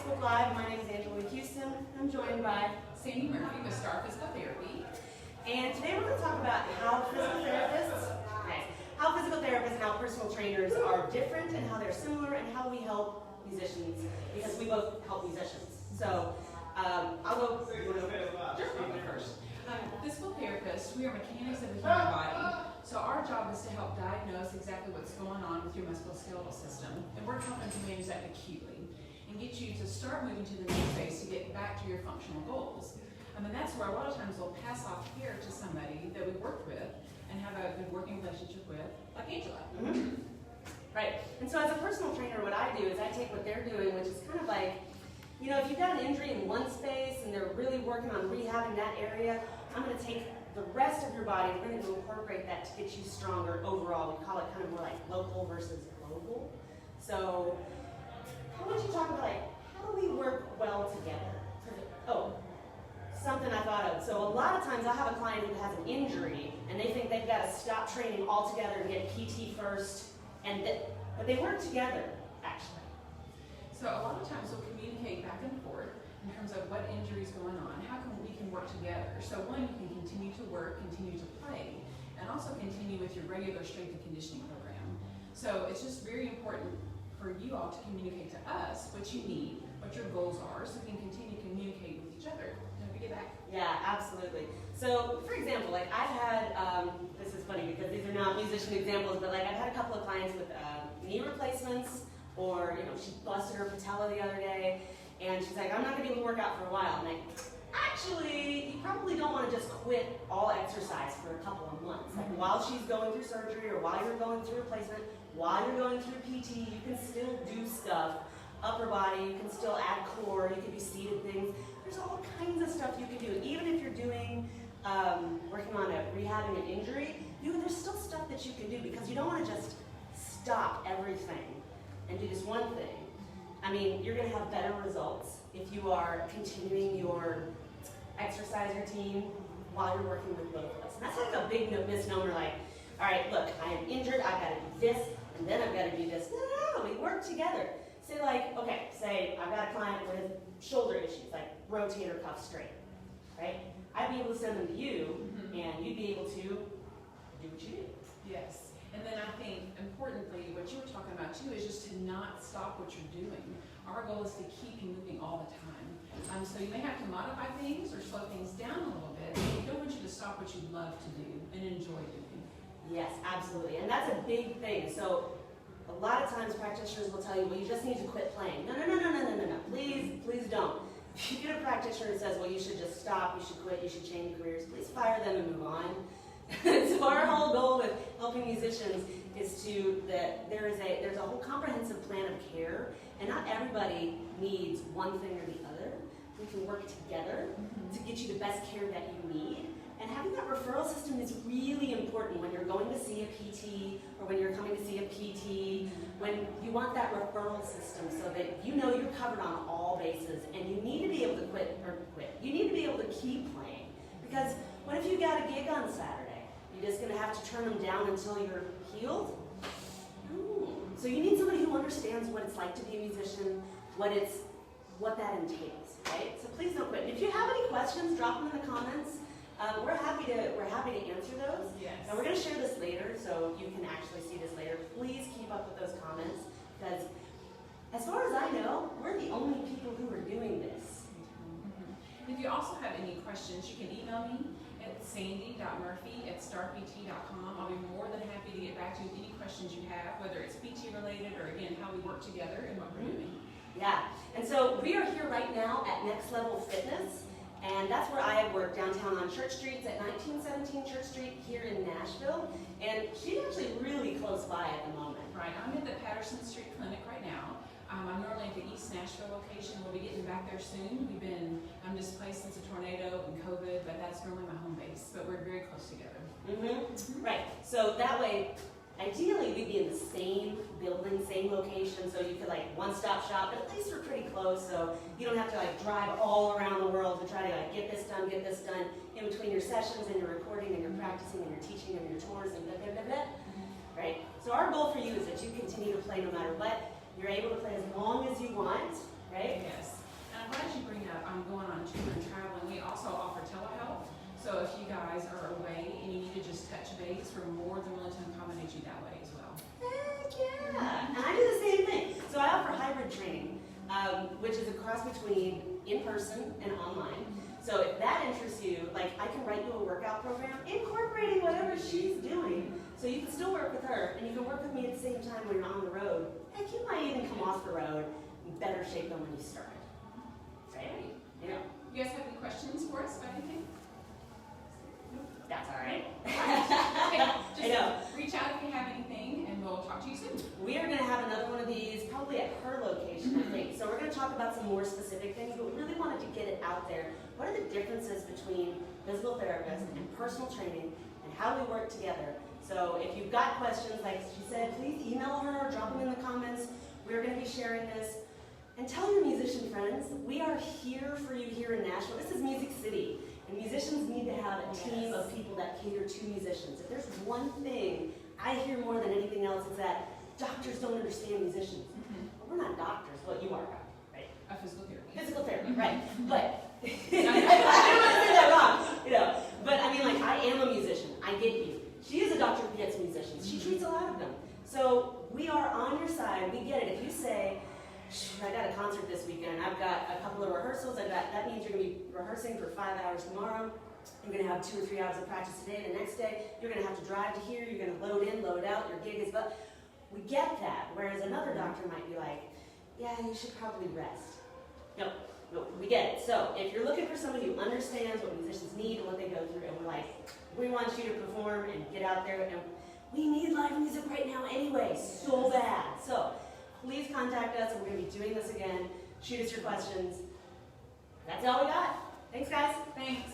Facebook Live. My name is McCuiston. I'm joined by Sandy Murphy with StarPT Therapy. And today we're going to talk about how physical therapists and how personal trainers are different and how they're similar and how we help musicians, because we both help musicians. So I'll go first. Physical therapists, we are mechanics of the human body. So our job is to help diagnose exactly what's going on with your musculoskeletal system. And we're helping to manage that acutely and get you to start moving to the next phase to get back to your functional goals. And that's where a lot of times we'll pass off care to somebody that we worked with and have a good working relationship with, like Angela. Mm-hmm. Right. And so as a personal trainer, what I do is I take what they're doing, which is kind of like, you know, if you've got an injury in one space and they're really working on rehabbing that area, I'm going to take the rest of your body, we're going to incorporate that to get you stronger overall. We call it kind of more like local versus global. So how would you talk about, like, how do we work well together? Oh, something I thought of. So a lot of times I have a client who has an injury and they think they've got to stop training altogether and get PT first, but they work together, actually. So a lot of times we'll communicate back and forth in terms of what injury is going on, how can we can work together. So one, you can continue to work, continue to play, and also continue with your regular strength and conditioning program. So it's just very important for you all to communicate to us what you need, what your goals are, so we can continue to communicate with each other. Get back. Yeah, absolutely. So, for example, like I've had, this is funny because these are not musician examples, but like I've had a couple of clients with knee replacements, or, you know, she busted her patella the other day, and she's like, I'm not going to be able to work out for a while. I'm like, actually, you probably don't want to just quit all exercise for a couple of months. Like while she's going through surgery, or while you're going through replacement, while you're going through PT, you can still do stuff. Upper body, you can still add core, you can do seated things. There's all kinds of stuff you can do. Even if you're doing, working on rehabbing an injury, there's still stuff that you can do, because you don't want to just stop everything and do this one thing. I mean, you're going to have better results if you are continuing your exercise routine while you're working with both of us. And that's like a big misnomer, like, all right, look, I am injured, I've got to do this, and then I've got to do this. No, we work together. Say like, okay, say I've got a client with shoulder issues, like rotator cuff strain, right? I'd be able to send them to you, and you'd be able to do what you do. Yes. And then I think, importantly, what you were talking about too is just to not stop what you're doing. Our goal is to keep you moving all the time. So you may have to modify things or slow things down a little bit, but we don't want you to stop what you love to do and enjoy doing. Yes, absolutely. And that's a big thing. So a lot of times practitioners will tell you, well, you just need to quit playing. No. Please don't. If you get a practitioner that says, well, you should just stop, you should quit, you should change careers, please fire them and move on. So our whole goal with helping musicians is there's a whole comprehensive plan of care, and not everybody needs one thing or the other. We can work together to get you the best care that you need. And having that referral system is really important when you're going to see a PT or when you're coming to see a PT, when you want that referral system so that you know you're covered on all bases, and you need to be able to quit. You need to be able to keep playing, because what if you got a gig on Saturday? You're just going to have to turn them down until you're healed? No. So you need somebody who understands what it's like to be a musician, what that entails, right? So please don't quit. If you have any questions, drop them in the comments. We're happy to answer those. Yes. And we're going to share this later, so you can actually see this later. Please keep up with those comments, because as far as I know, we're the only people who are doing this. If you also have any questions, you can email me at sandy.murphy@starpt.com. I'll be more than happy to get back to you with any questions you have, whether it's PT related or, again, how we work together and what we're doing. Yeah, and so we are here right now at Next Level Fitness. And that's where I work, downtown on Church Street. It's at 1917 Church Street here in Nashville. And she's actually really close by at the moment. Right, I'm at the Patterson Street Clinic right now. I'm normally at the East Nashville location. We'll be getting back there soon. I'm displaced since a tornado and COVID, but that's normally my home base. But we're very close together. Right, so that way, ideally we'd be in the same building, same location, so you could like one-stop shop, but at least we're pretty close, so you don't have to like drive all around the world to try to like get this done in between your sessions and your recording and your practicing and your teaching and your tours and blah, blah, blah, blah. Right? So our goal for you is that you continue to play no matter what. You're able to play as long as you want, right? Yes. base, we're more than willing to accommodate you that way as well. Heck yeah! And I do the same thing. So I offer hybrid training, which is a cross between in-person and online. So if that interests you, like I can write you a workout program incorporating whatever she's doing, so you can still work with her, and you can work with me at the same time when you're on the road. Heck, you might even come off the road in better shape than when you started. Right? You know. You guys have any questions for us about anything? That's all right. Okay, I know. just reach out if you have anything, and we'll talk to you soon. We are going to have another one of these probably at her location, I think. So we're going to talk about some more specific things, but we really wanted to get it out there. What are the differences between physical therapists and personal training and how we work together? So if you've got questions, like she said, please email her or drop them in the comments. We're going to be sharing this. And tell your musician friends, we are here for you here in Nashville. This is Music City. And musicians need to have a team of people that cater to musicians. If there's one thing I hear more than anything else, it's that doctors don't understand musicians. Well, we're not doctors. Well, you are, right? A physical therapy. Physical therapy, right. But, I don't want to say that wrong, you know. But I mean, like, I am a musician. I get you. She is a doctor who gets musicians. She treats a lot of them. So we are on your side. We get it. If you say, I got a concert this weekend. I've got a couple of rehearsals. That means you're going to be rehearsing for 5 hours tomorrow. You're going to have 2 or 3 hours of practice today. The next day, you're going to have to drive to here. You're going to load in, load out. Your gig is, but we get that. Whereas another doctor might be like, yeah, you should probably rest. No, we get it. So if you're looking for somebody who understands what musicians need and what they go through, and we're like, we want you to perform and get out there, and we need live music right now anyway, so bad. So please contact us, and we're going to be doing this again. Shoot us your questions. That's all we got. Thanks, guys. Thanks.